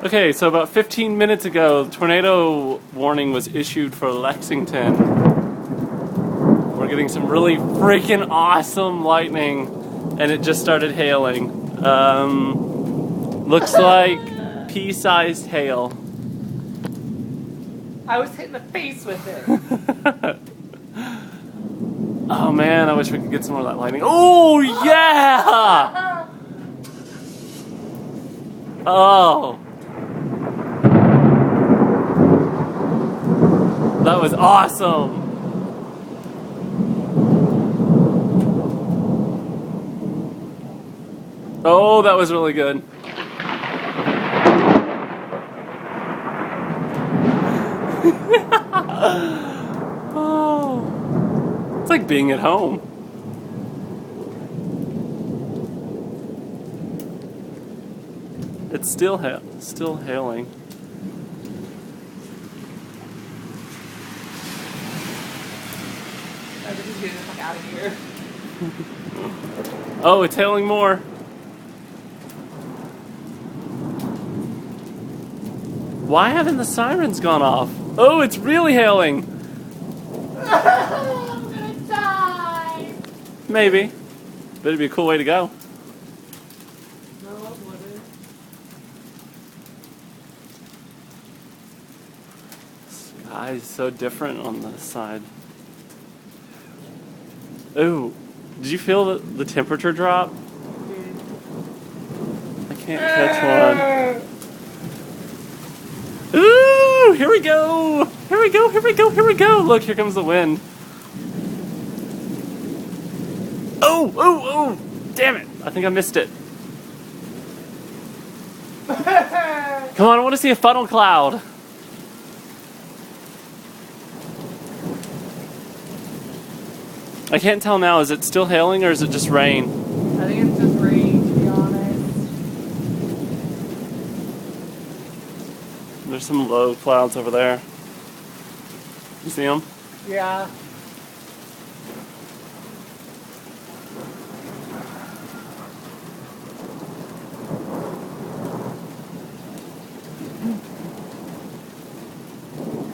Okay, so about 15 minutes ago, the tornado warning was issued for Lexington. We're getting some really freaking awesome lightning, and it just started hailing. Looks like pea-sized hail. I was hit in the face with it. Oh man, I wish we could get some more of that lightning. Oh yeah! Oh. That was awesome! Oh, that was really good. Oh. It's like being at home. It's still hailing. I just get the fuck out of here. Oh, it's hailing more. Why haven't the sirens gone off? Oh, it's really hailing. I'm gonna die. Maybe. But it'd be a cool way to go. No, it wouldn't. Sky is so different on the side. Ooh, did you feel the temperature drop? I can't catch one. Ooh, here we go! Here we go, here we go, here we go! Look, here comes the wind. Oh, oh, oh! Damn it! I think I missed it. Come on, I want to see a funnel cloud. I can't tell now, is it still hailing or is it just rain? I think it's just rain, to be honest. There's some low clouds over there. You see them? Yeah.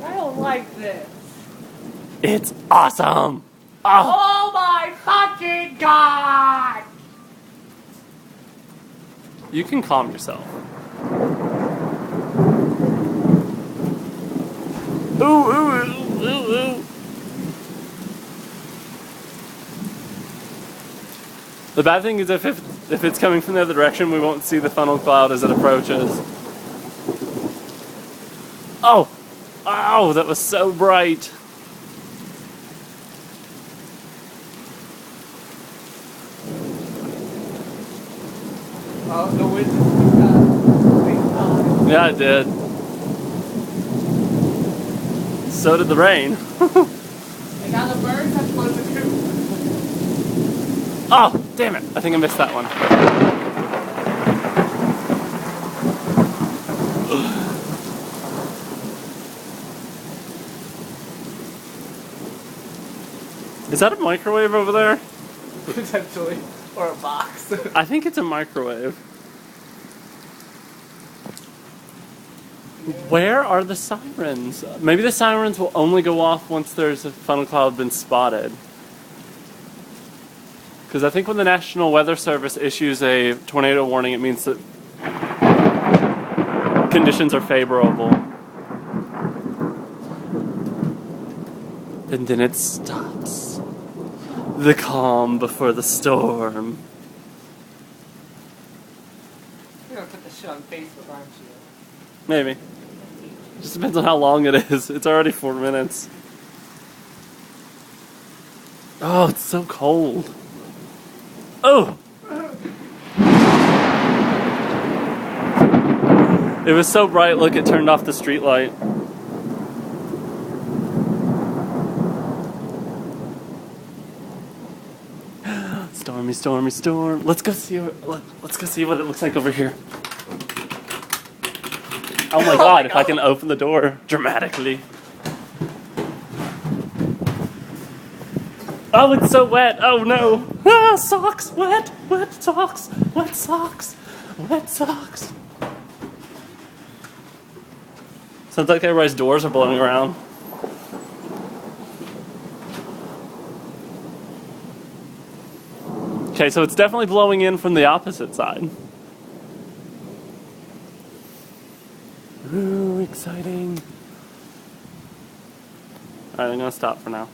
I don't like this. It's awesome! Oh! Oh my fucking god! You can calm yourself. Ooh, ooh, ooh, ooh, ooh. The bad thing is if it's coming from the other direction, we won't see the funnel cloud as it approaches. Oh! Oh, that was so bright. Oh, the wind just Yeah, it did. So did the rain. I got the birds that flew the coop. Oh, damn it. I think I missed that one. Is that a microwave over there? Potentially. Or a box. I think it's a microwave. Where are the sirens? Maybe the sirens will only go off once there's a funnel cloud been spotted. Because I think when the National Weather Service issues a tornado warning, it means that conditions are favorable. And then it stops. The calm before the storm. You're gonna put this shit on Facebook, aren't you? Maybe. Just depends on how long it is. It's already 4 minutes. Oh, it's so cold. Oh! It was so bright, look, it turned off the street light. Stormy, stormy, storm. Let's go see what it looks like over here. Oh my god, if I can open the door dramatically. Oh, it's so wet. Oh no. Ah, socks. Wet. Wet socks. Wet socks. Wet socks. Sounds like everybody's doors are blowing around. Okay, so it's definitely blowing in from the opposite side. Ooh, exciting. Alright, I'm gonna stop for now.